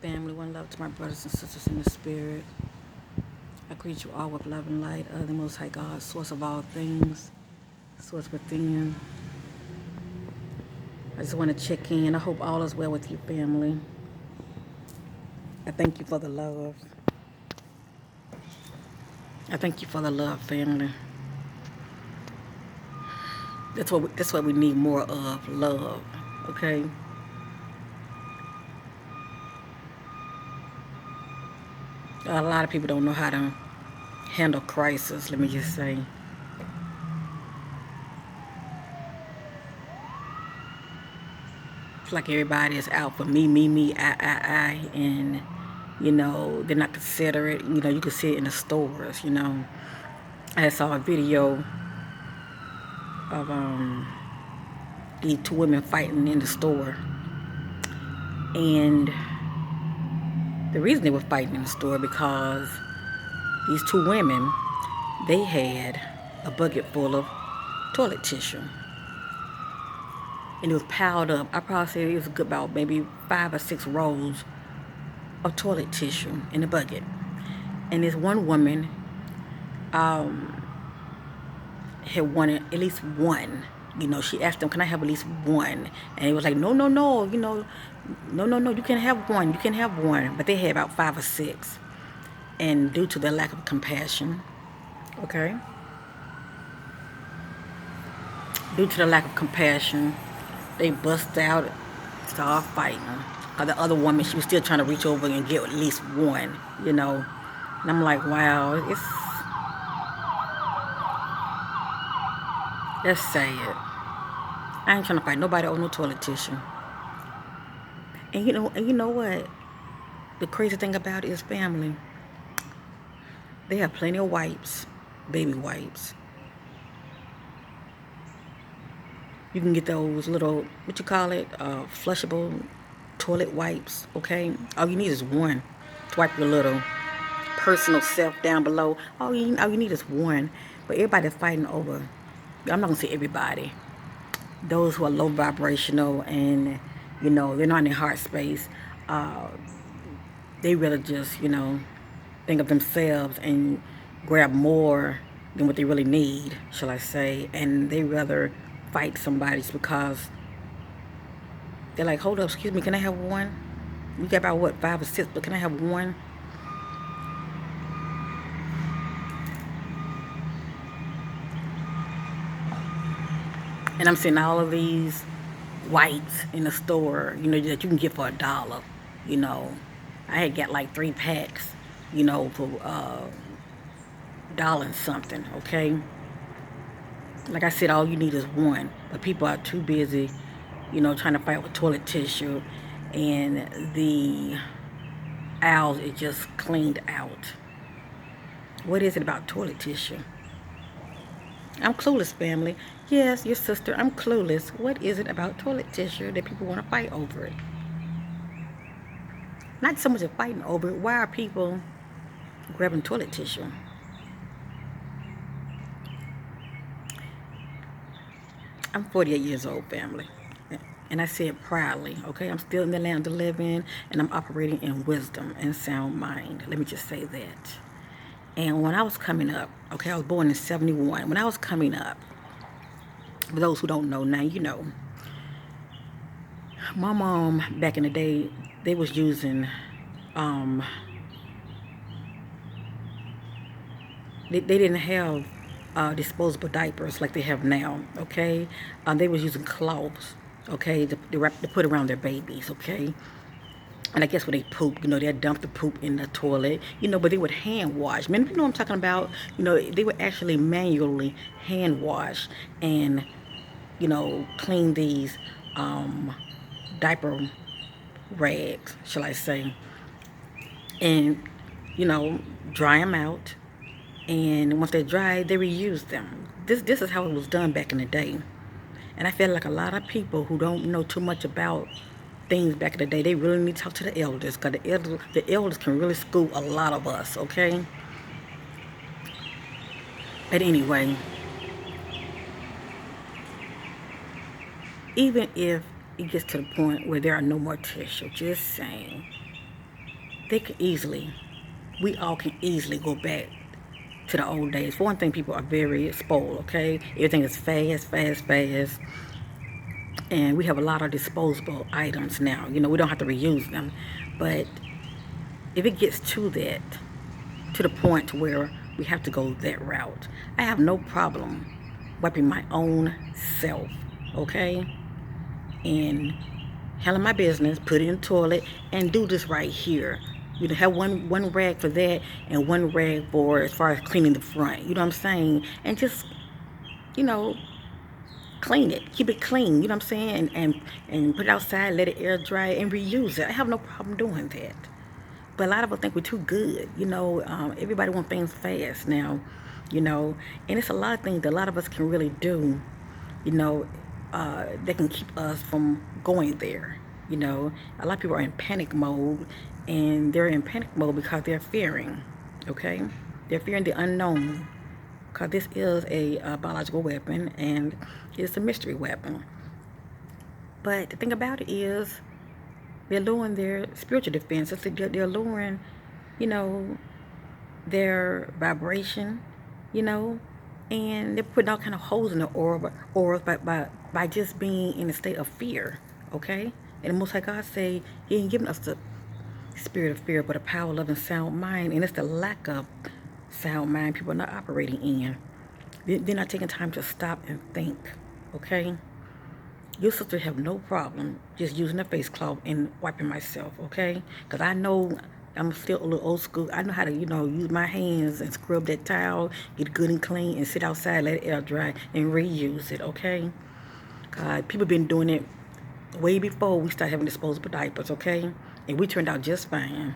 Family, one love to my brothers and sisters in the spirit. I greet you all with love and light of the Most High God, source of all things, source within. I just want to check in. I hope all is well with your family. I thank you for the love. I thank you for the love, family. That's what we need more of, love. Okay? A lot of people don't know how to handle crisis, let me just say. It's like everybody is out for me, I, and they're not considerate. You can see it in the stores. I saw a video of these two women fighting in the store, and the reason they were fighting in the store because these two women, they had a bucket full of toilet tissue, and it was piled up. I probably say it was about maybe 5 or 6 rolls of toilet tissue in the bucket. And this one woman had wanted at least one. She asked them, "Can I have at least one?" And it was like, "No, no, no. No, no, no. You can have one. You can have one." But they had about 5 or 6, and due to their lack of compassion, okay, due to the lack of compassion, they bust out, started fighting. The other woman, she was still trying to reach over and get at least one. And I'm like, wow, that's sad. I ain't trying to fight nobody over no toilet tissue. And you know what? The crazy thing about it is family. They have plenty of wipes, baby wipes. You can get those little, what you call it, flushable toilet wipes, okay? All you need is one to wipe your little personal self down below. All you need is one. But everybody's fighting over, I'm not going to say everybody, those who are low vibrational and, they're not in their heart space. They really just, think of themselves and grab more than what they really need, shall I say. And they rather fight somebody because they're like, hold up, excuse me, can I have one? You got about what, 5 or 6, but can I have one? And I'm seeing all of these wipes in the store, that you can get for $1. You know, I had got like 3 packs, for dollar and something. Okay, like I said, all you need is one, but people are too busy, trying to fight with toilet tissue, and the aisles is just cleaned out. What is it about toilet tissue? I'm clueless, family. Yes, your sister, I'm clueless. What is it about toilet tissue that people want to fight over it? Not so much of fighting over it. Why are people grabbing toilet tissue? I'm 48 years old, family. And I say it proudly, okay? I'm still in the land of living, and I'm operating in wisdom and sound mind. Let me just say that. And when I was coming up, okay, I was born in 71. When I was coming up, for those who don't know now, my mom, back in the day, they was using, they didn't have disposable diapers like they have now, okay? They was using cloths, okay, to put around their babies, okay? And I guess when they poop, they'd dump the poop in the toilet, but they would hand wash. Man, you know what I'm talking about? They would actually manually hand wash and, clean these diaper rags, shall I say, and, dry them out. And once they're dry, they reuse them. This is how it was done back in the day. And I feel like a lot of people who don't know too much about things back in the day, they really need to talk to the elders, because the elders can really school a lot of us, okay? But anyway, even if it gets to the point where there are no more tissue, just saying, they can easily, we all can easily go back to the old days. For one thing, people are very spoiled, okay? Everything is fast, fast, fast. And we have a lot of disposable items now. You know, we don't have to reuse them. But if it gets to that, to the point where we have to go that route, I have no problem wiping my own self, okay? And handle my business, put it in the toilet, and do this right here. You know, have one rag for that and one rag for as far as cleaning the front. You know what I'm saying? And just, you know, clean it, keep it clean. You know what I'm saying? And put it outside, let it air dry, and reuse it. I have no problem doing that. But a lot of us think we're too good. You know, everybody wants things fast now. You know, and it's a lot of things that a lot of us can really do. You know, that can keep us from going there. You know, a lot of people are in panic mode, and they're in panic mode because they're fearing, okay? They're fearing the unknown, because this is a biological weapon, and it's a mystery weapon. But the thing about it is, they're lowering their spiritual defenses. They're lowering, you know, their vibration, you know, and they're putting all kind of holes in the aura by just being in a state of fear, okay? And the Most High God say He ain't giving us the spirit of fear, but a power, love, and sound mind. And it's the lack of sound mind people are not operating in. They're not taking time to stop and think, okay? Your sister have no problem just using a face cloth and wiping myself, okay? Because I know I'm still a little old school. I know how to, you know, use my hands and scrub that towel, get it good and clean, and sit outside, let it air dry, and reuse it, okay? People been doing it way before we started having disposable diapers, okay? And we turned out just fine.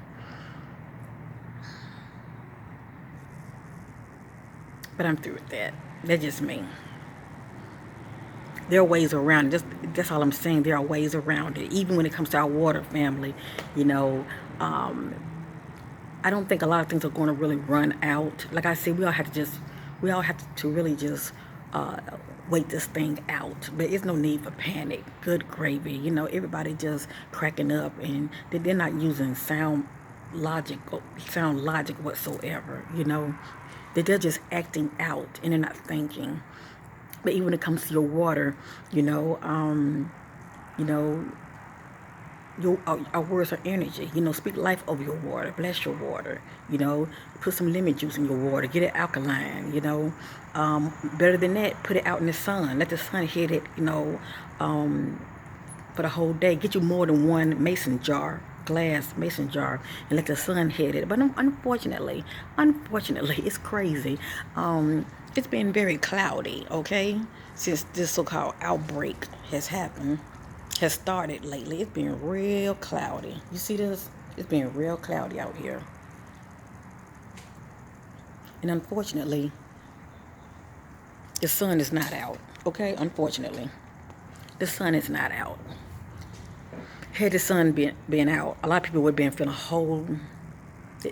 But I'm through with that. That's just me. There are ways around it. That's all I'm saying. There are ways around it. Even when it comes to our water family, you know, I don't think a lot of things are going to really run out. Like I said, we all have to really just wait this thing out. But it's no need for panic. Good gravy. You know, everybody just cracking up, and they're not using sound logic whatsoever. You know, they're just acting out, and they're not thinking. But even when it comes to your water, you know, our words are energy. You know, speak life over your water. Bless your water. You know, put some lemon juice in your water. Get it alkaline. You know, better than that, put it out in the sun. Let the sun hit it. You know, for the whole day. Get you more than one glass mason jar, and let the sun hit it. But unfortunately, it's crazy. It's been very cloudy, okay, since this so-called outbreak has started lately. It's been real cloudy. You see this? It's been real cloudy out here. And unfortunately, the sun is not out, okay? Unfortunately, the sun is not out. Had the sun been out, a lot of people would have been feeling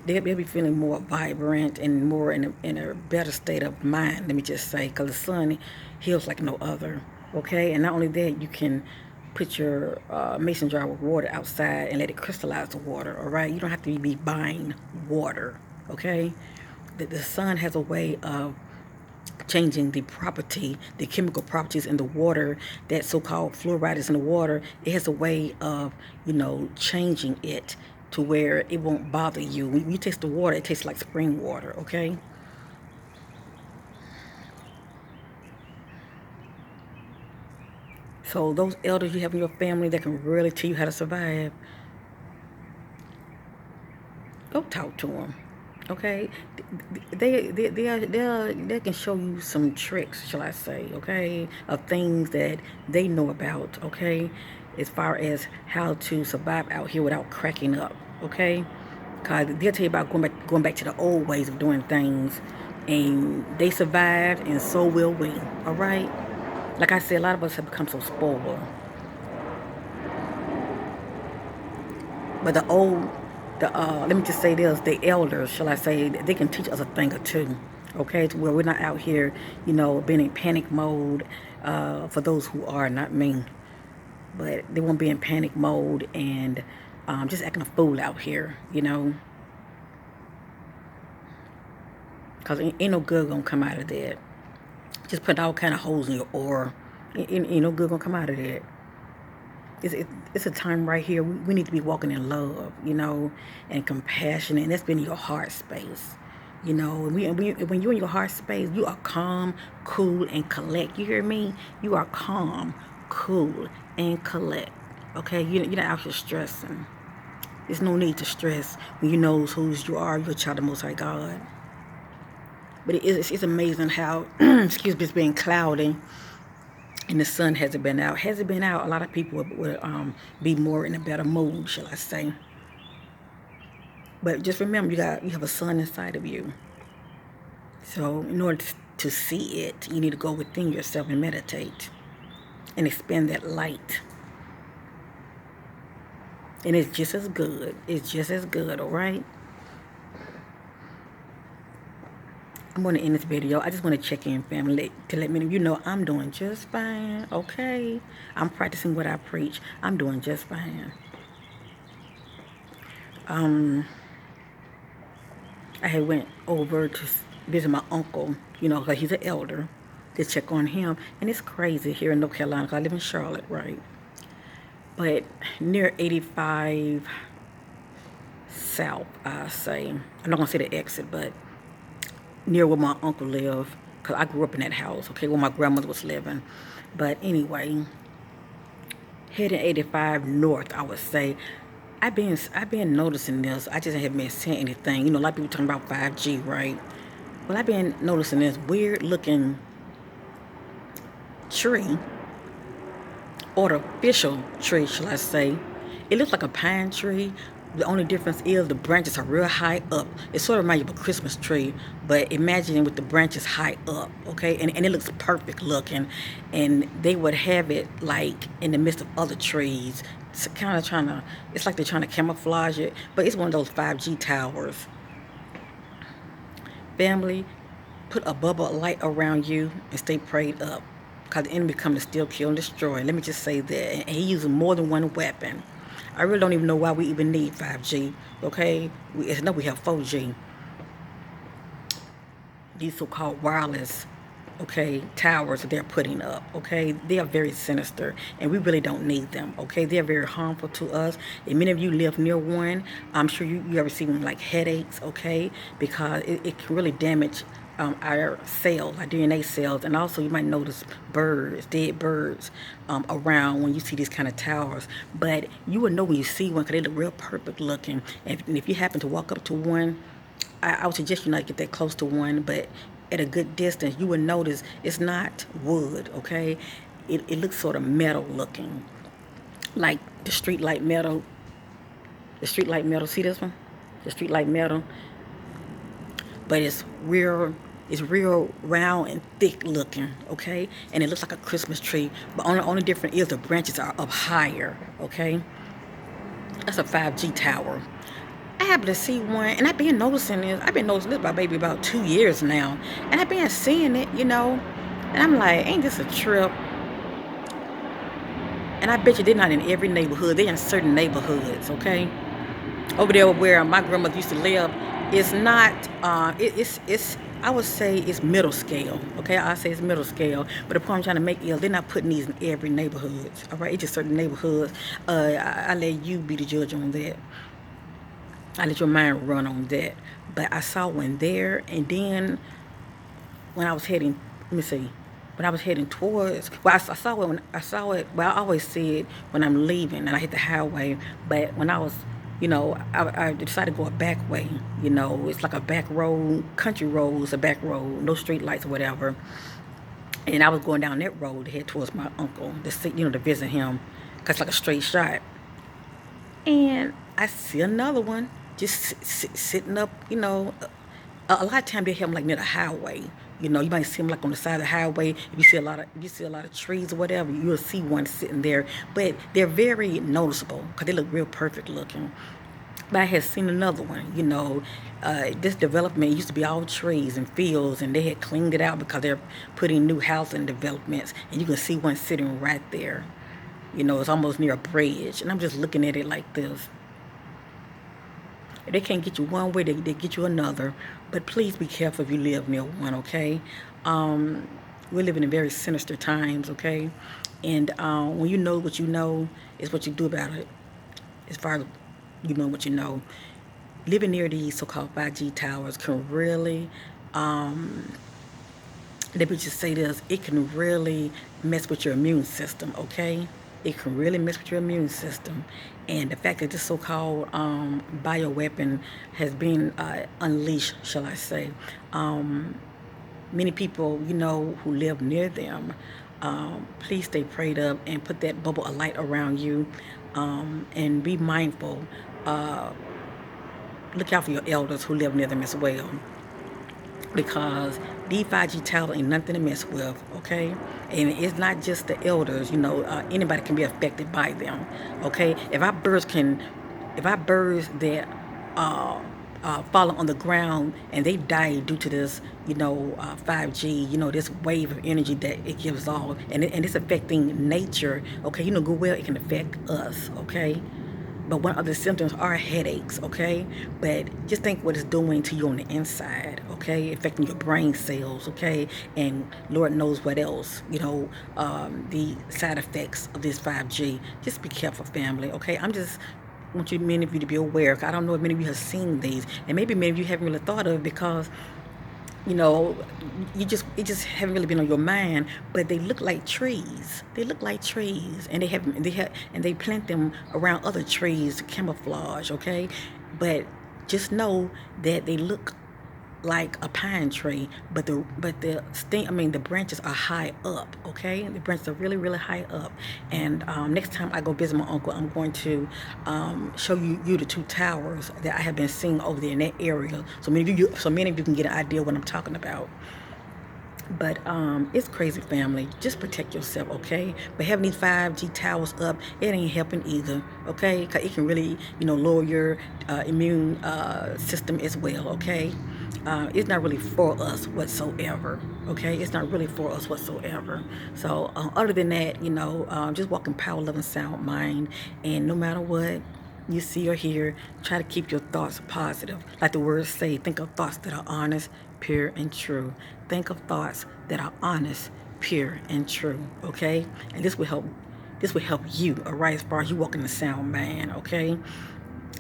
they'll be feeling more vibrant and more in a better state of mind, let me just say, because the sun heals like no other, okay? And not only that, you can put your mason jar with water outside and let it crystallize the water, all right? You don't have to be buying water, okay? The sun has a way of changing the chemical properties in the water, that so-called fluoride is in the water. It has a way of, you know, changing it to where it won't bother you. When you taste the water, it tastes like spring water, okay? So those elders you have in your family that can really tell you how to survive, go talk to them, okay? They can show you some tricks, shall I say, okay, of things that they know about, okay, as far as how to survive out here without cracking up, okay? Because they'll tell you about going back to the old ways of doing things, and they survived, and so will we, all right? Like I said, a lot of us have become so spoiled. But let me just say this, the elders, shall I say, they can teach us a thing or two, okay? To where we're not out here, you know, being in panic mode, for those who are, not me. But they won't be in panic mode and just acting a fool out here, you know. Because ain't no good gonna come out of that. Just put all kind of holes in your aura. Ain't no good gonna come out of that. It's a time right here. We need to be walking in love, you know, and compassion, and that's been in your heart space. You know, when you're in your heart space, you are calm, cool, and collect. You hear me? You are calm, cool, and collect. Okay, you're not out here stressing. There's no need to stress when you know whose you are. You're a child of Most High God. But it's amazing how, excuse me, it's been cloudy and the sun hasn't been out. Has it been out? A lot of people would be more in a better mood, shall I say? But just remember, you have a sun inside of you. So in order to see it, you need to go within yourself and meditate and expand that light. And it's just as good. It's just as good, all right? I'm going to end this video. I just want to check in, family, to let me know, you know, I'm doing just fine, okay? I'm practicing what I preach. I'm doing just fine. I had went over to visit my uncle, you know, because he's an elder, to check on him. And it's crazy here in North Carolina, because I live in Charlotte, right? But near 85 South, I say. I'm not going to say the exit, but near where my uncle lived, because I grew up in that house, okay, where my grandmother was living. But anyway, heading 85 north, I would say. I've been noticing this. I just haven't been saying anything. You know, a lot of people talking about 5G, right? Well, I've been noticing this weird looking tree, artificial tree, shall I say. It looks like a pine tree. The only difference is the branches are real high up. It sort of reminds you of a Christmas tree, but imagine with the branches high up, okay? And it looks perfect looking. And they would have it like in the midst of other trees. It's kind of it's like they're trying to camouflage it, but it's one of those 5G towers. Family, put a bubble of light around you and stay prayed up, because the enemy comes to steal, kill, and destroy. Let me just say that. And he uses more than one weapon. I really don't even know why we even need 5G, okay? We have 4G. These so-called wireless, okay, towers that they're putting up, okay? They are very sinister, and we really don't need them, okay? They're very harmful to us. And many of you live near one. I'm sure you are receiving, like, headaches, okay? Because it can really damage our cells, our DNA cells, and also you might notice dead birds around when you see these kind of towers. But you will know when you see one because they look real perfect looking. And if you happen to walk up to one, I would suggest you not get that close to one, but at a good distance, you will notice it's not wood, okay? It looks sort of metal looking, like the street light metal. The street light metal, see this one? The street light metal. But it's real round and thick looking, okay? And it looks like a Christmas tree, but only difference is the branches are up higher, okay? That's a 5G tower. I happen to see one, and I've been noticing this. I've been noticing this about 2 years now, and I've been seeing it, you know, and I'm like, ain't this a trip? And I bet you they're not in every neighborhood. They're in certain neighborhoods, okay? Over there where my grandmother used to live, it's not, I would say it's middle scale, okay? I say it's middle scale, but the point I'm trying to make is they're not putting these in every neighborhood, all right? It's just certain neighborhoods. I let you be the judge on that. I let your mind run on that. But I saw one there, and then when I was heading, let me see, when I was heading towards, well, I saw it, well, I always see it when I'm leaving and I hit the highway, but when I was, you know, I decided to go a back way, you know, it's like a back road, country road, it's a back road, no street lights or whatever, and I was going down that road to head towards my uncle, to see, you know, to visit him, because it's like a straight shot, and I see another one, just sitting up, you know, a lot of times they have them like near the highway. You know, you might see them like on the side of the highway. If you see a lot of trees or whatever, you'll see one sitting there. But they're very noticeable because they look real perfect looking. But I had seen another one. You know, this development used to be all trees and fields, and they had cleaned it out because they're putting new housing developments. And you can see one sitting right there. You know, it's almost near a bridge, and I'm just looking at it like this. If they can't get you one way, they get you another. But please be careful if you live near one, okay? We're living in very sinister times, okay? And when you know what you know, is what you do about it. As far as you know what you know, living near these so-called 5G towers can really, let me just say this, it can really mess with your immune system, okay? It can really mess with your immune system. And the fact that this so-called bioweapon has been unleashed, shall I say, many people, who live near them, please stay prayed up and put that bubble of light around you, and be mindful. Look out for your elders who live near them as well, because these 5G towers ain't nothing to mess with, okay? And it's not just the elders, anybody can be affected by them, okay? If our birds that fall on the ground and they die due to this, 5G, this wave of energy that it gives off, and it's affecting nature, okay? Good well, it can affect us, okay? But one of the symptoms are headaches, okay? But just think what it's doing to you on the inside, okay? Affecting your brain cells, okay? And Lord knows what else, the side effects of this 5G. Just be careful, family, okay? Want many of you to be aware. I don't know if many of you have seen these, and maybe many of you haven't really thought of it because you know, it just haven't really been on your mind, but they look like trees. They look like trees, and they plant them around other trees to camouflage. Okay, but just know that they look like a pine tree, but the branches are high up. Okay, the branches are really really high up. And next time I go visit my uncle, I'm going to show you the two towers that I have been seeing over there in that area. So many of you can get an idea of what I'm talking about. But it's crazy, family. Just protect yourself, okay? But having these 5G towers up, it ain't helping either, okay? Because it can really, lower your immune system as well, okay? It's not really for us whatsoever, okay? It's not really for us whatsoever. So other than that, just walk in power, love, and sound mind. And no matter what you see or hear, try to keep your thoughts positive. Like the words say, think of thoughts that are honest, pure, and true. Think of thoughts that are honest, pure, and true. Okay? And this will help you, all right, as far as you walk in the sound mind, okay?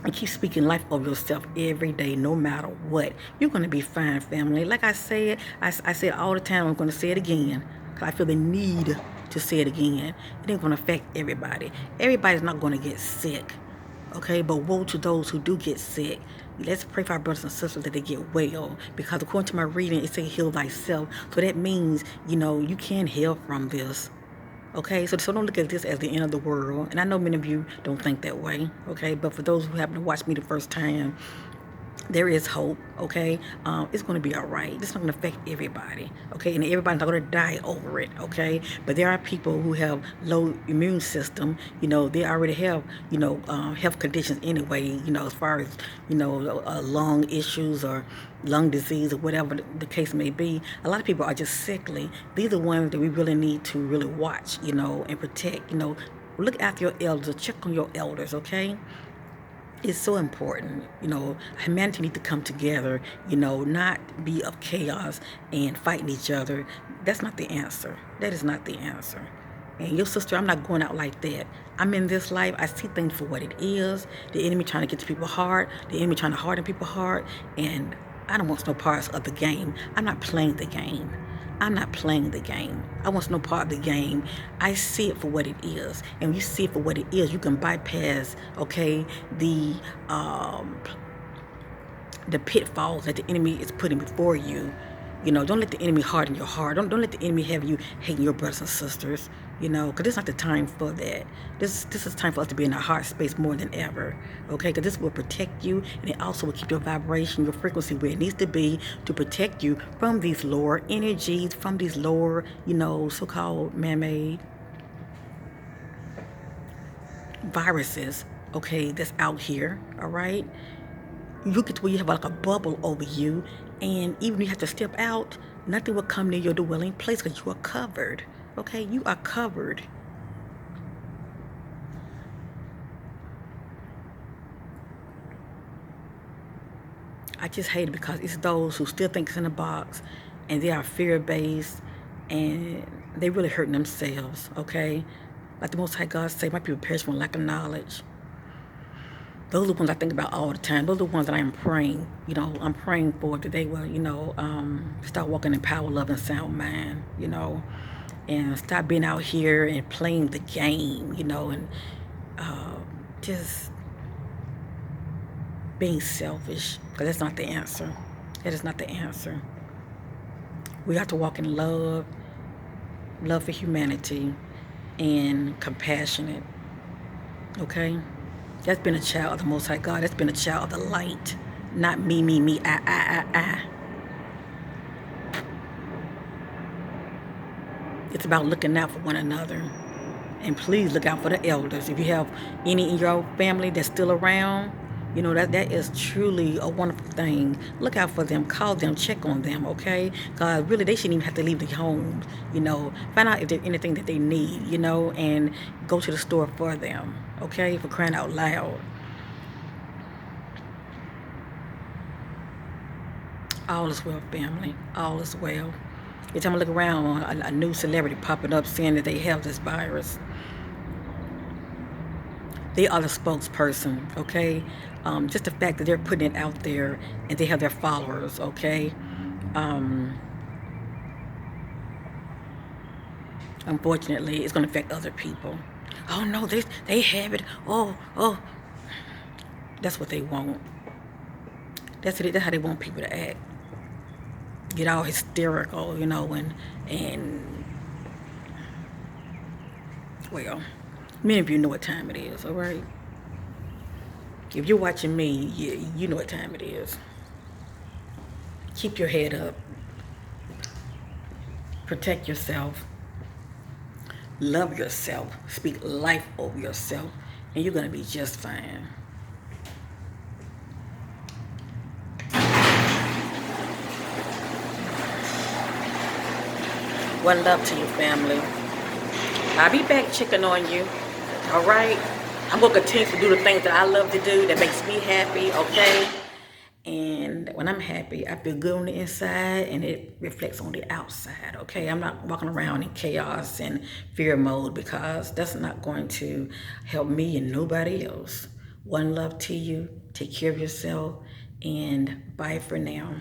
And keep speaking life over yourself every day, no matter what. You're going to be fine, family. Like I said, I say it all the time. I'm going to say it again, because I feel the need to say it again. It ain't going to affect everybody. Everybody's not going to get sick, okay? But woe to those who do get sick. Let's pray for our brothers and sisters that they get well, because according to my reading, it says heal thyself. So that means, you can heal from this. Okay, so don't look at this as the end of the world. And I know many of you don't think that way, okay? But for those who happen to watch me the first time, there is hope, okay? It's going to be all right. It's not going to affect everybody, okay? And everybody's not going to die over it, okay? But there are people who have low immune system. They already have, health conditions anyway, as far as, lung issues or lung disease or whatever the case may be. A lot of people are just sickly. These are ones that we really need to really watch, and protect, Look after your elders, check on your elders, okay? It's so important. Humanity need to come together, not be of chaos and fighting each other. That's not the answer. That is not the answer. And your sister, I'm not going out like that. I'm in this life. I see things for what it is. The enemy trying to get to people's heart. The enemy trying to harden people's heart. And I don't want no parts of the game. I'm not playing the game. I'm not playing the game. I want no part of the game. I see it for what it is. And when you see it for what it is, you can bypass, okay, the pitfalls that the enemy is putting before you. Don't let the enemy harden your heart. Don't let the enemy have you hating your brothers and sisters, because this is not the time for that. This is time for us to be in our heart space more than ever, okay? Because this will protect you, and it also will keep your vibration, your frequency where it needs to be to protect you from these lower energies, from these lower, so-called man-made viruses, okay, that's out here, all right? You get to where you have like a bubble over you, and even if you have to step out, nothing will come near your dwelling place because you are covered. Okay, you are covered. I just hate it because it's those who still think it's in a box and they are fear-based and they really hurting themselves, okay? Like the Most High God say, my people perish from lack of knowledge. Those are the ones I think about all the time. Those are the ones that I am praying. You know, I'm praying for that they will, start walking in power, love, and sound mind, and stop being out here and playing the game, and just being selfish, because that's not the answer. That is not the answer. We have to walk in love for humanity, and compassionate, okay? That's been a child of the Most High God. That's been a child of the light, not me, I. It's about looking out for one another. And please look out for the elders. If you have any in your family that's still around, that is truly a wonderful thing. Look out for them, call them, check on them, okay? Because really they shouldn't even have to leave their homes, Find out if there's anything that they need, and go to the store for them, okay? For crying out loud. All is well, family. All is well. Every time I look around, a new celebrity popping up saying that they have this virus. They are the spokesperson, okay? Just the fact that they're putting it out there and they have their followers, okay? Unfortunately, it's going to affect other people. Oh, no, they have it. Oh. That's what they want. That's how they want people to act. Get all hysterical, and well, many of you know what time it is, all right? If you're watching me, you know what time it is. Keep your head up. Protect yourself. Love yourself. Speak life over yourself. And you're going to be just fine. One love to you, family. I'll be back checking on you. All right? I'm going to continue to do the things that I love to do that makes me happy, okay? And when I'm happy, I feel good on the inside and it reflects on the outside, okay? I'm not walking around in chaos and fear mode because that's not going to help me and nobody else. One love to you. Take care of yourself and bye for now.